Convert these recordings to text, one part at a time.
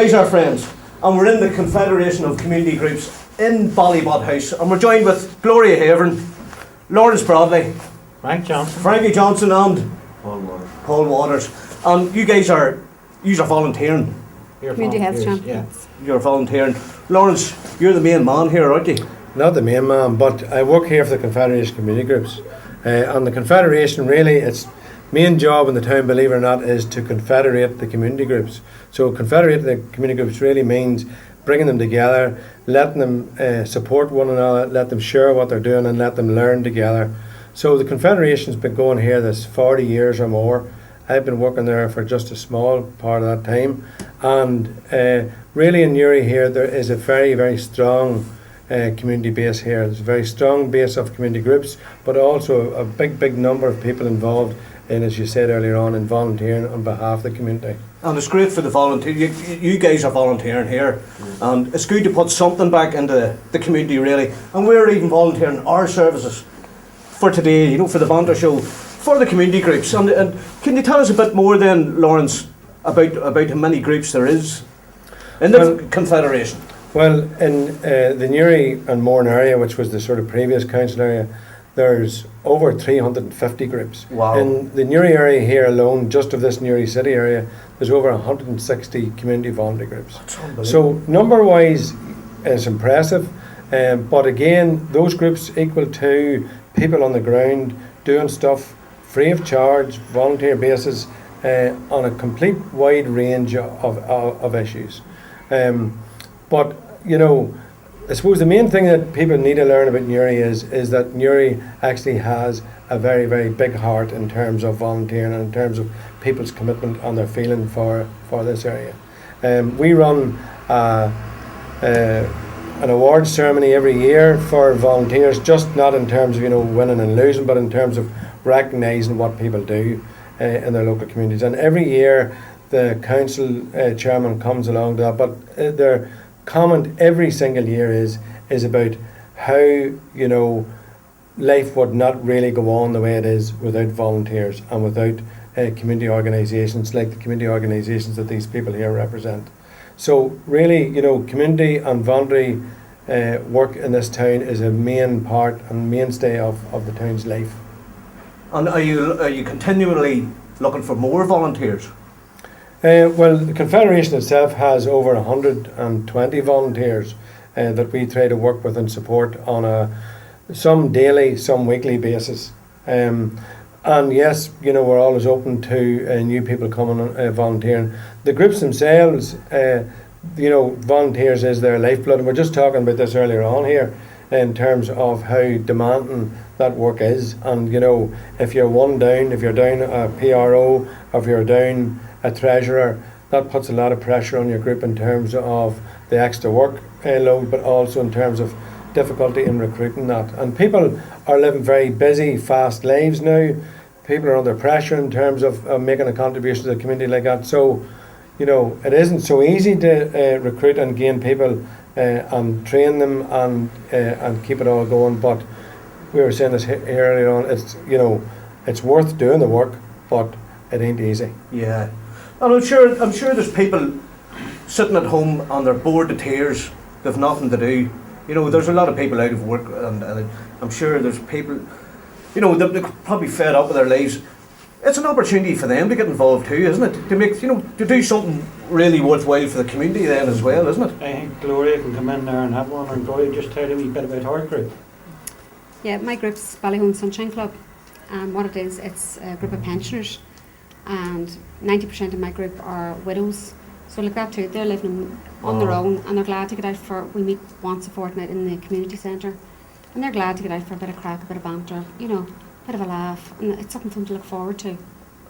guys are friends, and we're in the Confederation of Community Groups in Ballybot House, and we're joined with Gloria Haven, Lawrence Bradley, Frankie Johnson, and Paul Waters. And you guys are volunteering. Community health champions. Yeah. You're volunteering. Lawrence, you're the main man here, aren't you? Not the main man, but I work here for the Confederation of Community Groups. And the Confederation, really, its main job in the town, believe it or not, is to confederate the community groups. So confederate the community groups really means bringing them together, letting them support one another, let them share what they're doing and let them learn together. So the Confederation's been going here this 40 years or more. I've been working there for just a small part of that time. And really in Newry here, there is a very, very strong community base here. There's a very strong base of community groups, but also a big number of people involved in, as you said earlier on, in volunteering on behalf of the community. And it's great for the volunteer. You guys are volunteering here, and it's good to put something back into the community, really. And we're even volunteering our services for today, for the Banter show, for the community groups. And can you tell us a bit more then, Lawrence, about how many groups there is in the Confederation? Well, in the Newry and Mourne area, which was the sort of previous council area, there's over 350 groups. Wow. In the Newry area here alone, just of this Newry city area, there's over 160 community voluntary groups. That's unbelievable. So number-wise, it's impressive. But again, those groups equal to people on the ground doing stuff free of charge, volunteer basis, on a complete wide range of issues. But, I suppose the main thing that people need to learn about Newry is that Newry actually has a very, very big heart in terms of volunteering and in terms of people's commitment and their feeling for this area. We run an awards ceremony every year for volunteers, just not in terms of winning and losing, but in terms of recognising what people do in their local communities. And every year the council chairman comes along to that, but their comment every single year is about how life would not really go on the way it is without volunteers and without community organisations like the community organisations that these people here represent. So really, community and voluntary work in this town is a main part and mainstay of the town's life. And are you continually looking for more volunteers? Well, the Confederation itself has over 120 volunteers that we try to work with and support on some daily, some weekly basis. And yes, we're always open to new people coming volunteering. The groups themselves, volunteers is their lifeblood, and we're just talking about this earlier on here in terms of how demanding that work is. And if you're one down, if you're down a PRO, or if you're down a treasurer, that puts a lot of pressure on your group in terms of the extra work load, but also in terms of difficulty in recruiting that. And people are living very busy, fast lives now. People are under pressure in terms of making a contribution to the community like that. So, it isn't so easy to recruit and gain people and train them and keep it all going. But we were saying this here earlier on. It's worth doing the work, but it ain't easy. Yeah, and I'm sure there's people sitting at home and they're bored to tears. They've nothing to do. There's a lot of people out of work, and I'm sure there's people, they're probably fed up with their lives. It's an opportunity for them to get involved too, isn't it? To make, to do something really worthwhile for the community then as well, isn't it? I think Gloria can come in there and have one, and Gloria, just tell a wee bit about our group. Yeah, my group's Ballyhone Sunshine Club, and what it is, it's a group of pensioners, and 90% of my group are widows. So like that too, they're living on their own, and they're glad to get out we meet once a fortnight in the community centre, and they're glad to get out for a bit of crack, a bit of banter, bit of a laugh, and it's something for them to look forward to.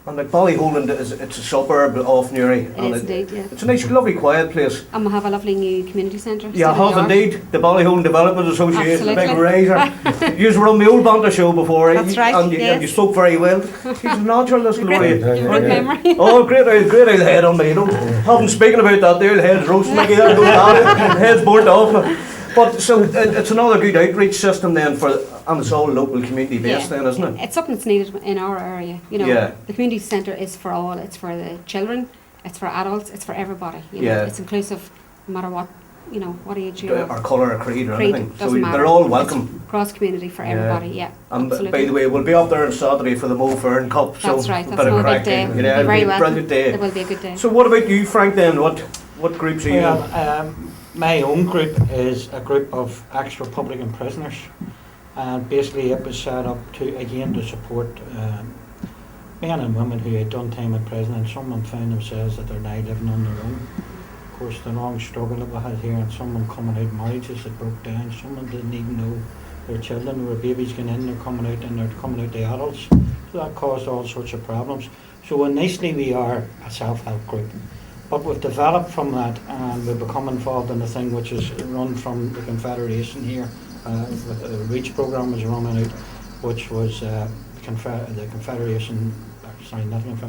And like Ballyhone, it's a suburb of Newry. It is indeed, yeah. It's a nice, lovely, quiet place. And we have a lovely new community centre. Yeah, have indeed. The Ballyhone Development Association, the big raiser. You were on the old Banter show before. That's right, and you spoke very well. She's a naturalist, Gloria. Great memory. Oh, great old head on me, Haven't speaking about that, the old head's roasting like that, the head's burnt off. But so it's another good outreach system then and it's all local community based then, isn't it? It's something that's needed in our area. The community centre is for all. It's for the children, It's for adults. It's for everybody. You know, Yeah. it's inclusive, no matter what, you know, what age you are. Or colour or creed or Creed, anything. So doesn't matter. they're all welcome. Cross community for Yeah. everybody. Yeah. And absolutely. by the way, we'll be up there on Saturday for the Mo Fern Cup. That's so right. a That's bit of another big crack. day. Yeah, You're it'll very be a welcome. brilliant day. It will be a good day. So what about you, Frank, then? What groups are you in? Well, my own group is a group of ex-Republican prisoners, and basically it was set up to support men and women who had done time in prison, and some found themselves that they're now living on their own. Of course, the long struggle that we had here, and someone coming out marriages that broke down, someone didn't even know their children were babies going in, they're coming out, and they're coming out to adults. So that caused all sorts of problems. So initially we are a self-help group. But we've developed from that, and we've become involved in a thing which is run from the Confederation here. The REACH programme was running out, which was the Confederation,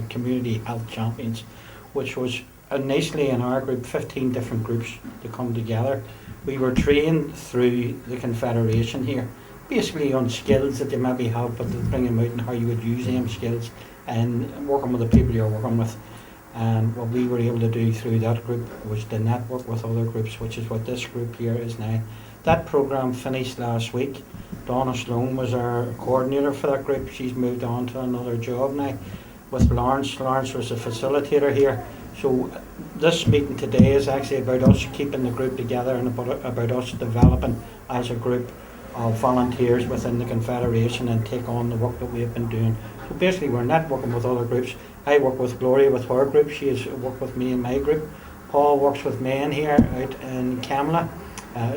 Community Health Champions, which was initially in our group 15 different groups to come together. We were trained through the Confederation here, basically on skills that they maybe have, but to bring them out and how you would use them skills and working with the people you're working with. And what we were able to do through that group was to network with other groups, which is what this group here is now. That programme finished last week. Donna Sloan was our coordinator for that group. She's moved on to another job now with Lawrence. Lawrence was a facilitator here. So this meeting today is actually about us keeping the group together and about us developing as a group of volunteers within the Confederation and take on the work that we have been doing. So basically we're networking with other groups. I work with Gloria with her group. She has worked with me in my group. Paul works with men here out in Camla,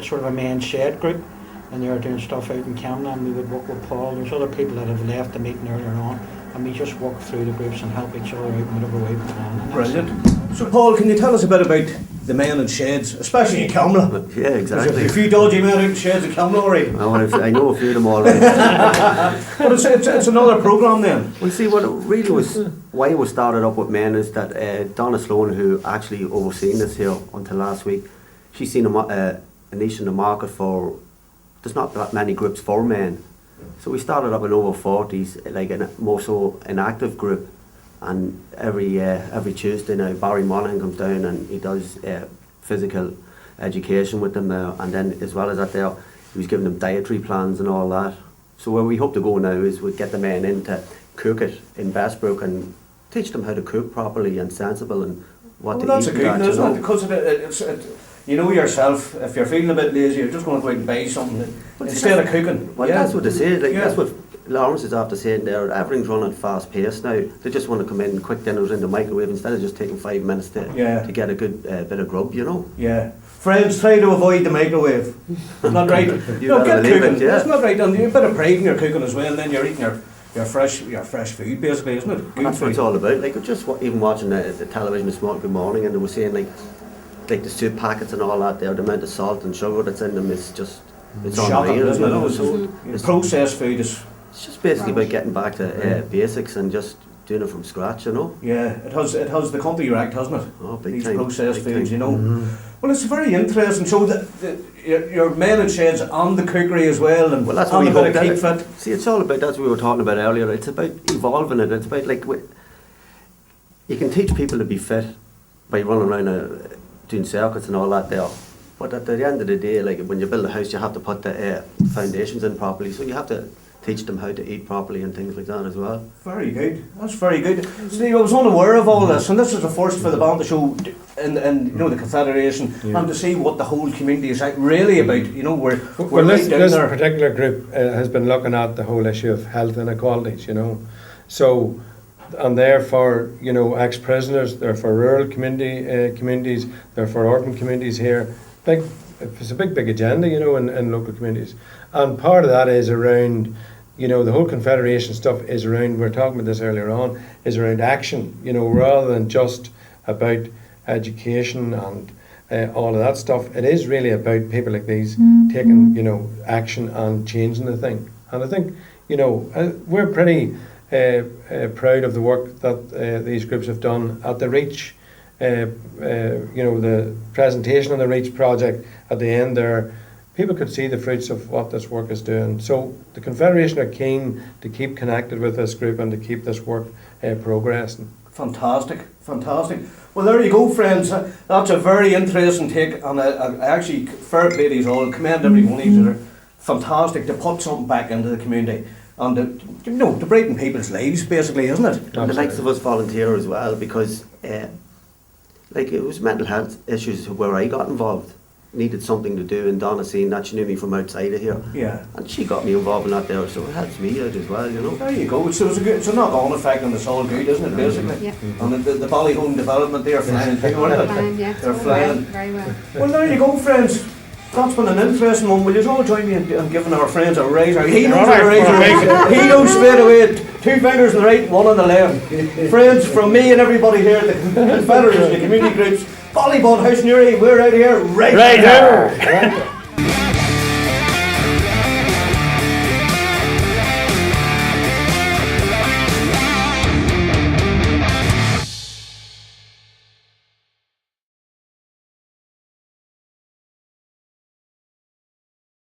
sort of a men's shed group, and they're doing stuff out in Camla, and we would work with Paul. There's other people that have left the meeting earlier on, and we just work through the groups and help each other out in whatever way we can. Brilliant. So Paul, can you tell us a bit about the men in sheds, especially in Camla? Yeah, exactly. There's a few dodgy men out in sheds in Camla already. I know a few of them already. But it's another programme then. Well, see, what it really was, why we started up with men is that Donna Sloan, who actually overseen this here until last week, she's seen a niche in the market for, there's not that many groups for men. So we started up in over 40s, like more so an active group. And every Tuesday now, Barry Monaghan comes down and he does physical education with them, and then as well as that there, he was giving them dietary plans and all that. So where we hope to go now is we get the men in to cook it in Bestbrook and teach them how to cook properly and sensible and what to That's eat. a good one, isn't it? Because you know yourself, if you're feeling a bit lazy, you're just going to go out and buy something instead of cooking. Well, that's what they say. Like that's what Lawrence is after saying there. Everything's running fast paced now. They just want to come in quick dinners in the microwave instead of just taking 5 minutes to get a good bit of grub, you know. Yeah. Friends, try to avoid the microwave. It's not right. You No, get believe cooking. it, yeah. It's not right. And you have a bit of pride in your cooking as well, and then you're eating your fresh food, basically, isn't it? Good That's what food. it's all about. Like just even watching the television this morning, and they were saying like the soup packets and all that there, the amount of salt and sugar that's in them is just it's Shocking, unreal, isn't you it? know. It's- So Processed food is, it's just basically about getting back to basics and just doing it from scratch, you know. yeah, it has the country wrecked, hasn't it? Oh, big These time. processed big foods, time. you know. Mhm. Well, it's very interesting. So your men and sheds on the cookery as well, and Well, that's on what a we bit of hope keep that fit. See, it's all about, that's what we were talking about earlier, it's about evolving it. It's about like, you can teach people to be fit by running around doing circuits and all that there. But at the end of the day, like when you build a house, you have to put the foundations in properly. So you have to teach them how to eat properly and things like that as well. Very good. That's very good. Steve, I was unaware of all this, and this is the first for the Banter show in you know, the Confederation, and to see what the whole community is like really about. You know, we're Well, right this down there. particular group has been looking at the whole issue of health inequalities, you know. So, and they're for, you know, ex-prisoners, they're for rural communities, they're for urban communities here. It's a big agenda, you know, in local communities. And part of that is around, you know, the whole Confederation stuff is around, we were talking about this earlier on, is around action, you know, rather than just about education and all of that stuff. It is really about people like these taking, you know, action and changing the thing. And I think, you know, we're pretty proud of the work that these groups have done at the REACH. You know, the presentation on the REACH project at the end there, people could see the fruits of what this work is doing. So the Confederation are keen to keep connected with this group and to keep this work progressing. Fantastic, fantastic. Well, there you go, friends. That's a very interesting take, and I actually, fair play to you all. Commend every one of you that are fantastic to put something back into the community and to brighten people's lives, basically, isn't it? And the likes of us volunteer as well, because like it was mental health issues where I got involved. Needed something to do, and Donna seen that, she knew me from outside of here. Yeah. And she got me involved in that there, so it helps me out as well, you know. There you go. So it's a knock-on effect, and it's all good, isn't it, basically? Yeah. And the Ballyhone development, they're flying too, aren't they? Flying, yeah. They're Oh, flying. Very well. Well, there you go, friends. That's been an interesting one. Will you all join me in giving our friends a raise? He knows what a raise is. He knows straight away. 2 fingers on the right, 1 on the left. Friends, from me and everybody here at the Confederation of Community Groups, Ballybot House, Newry, we're out here right now.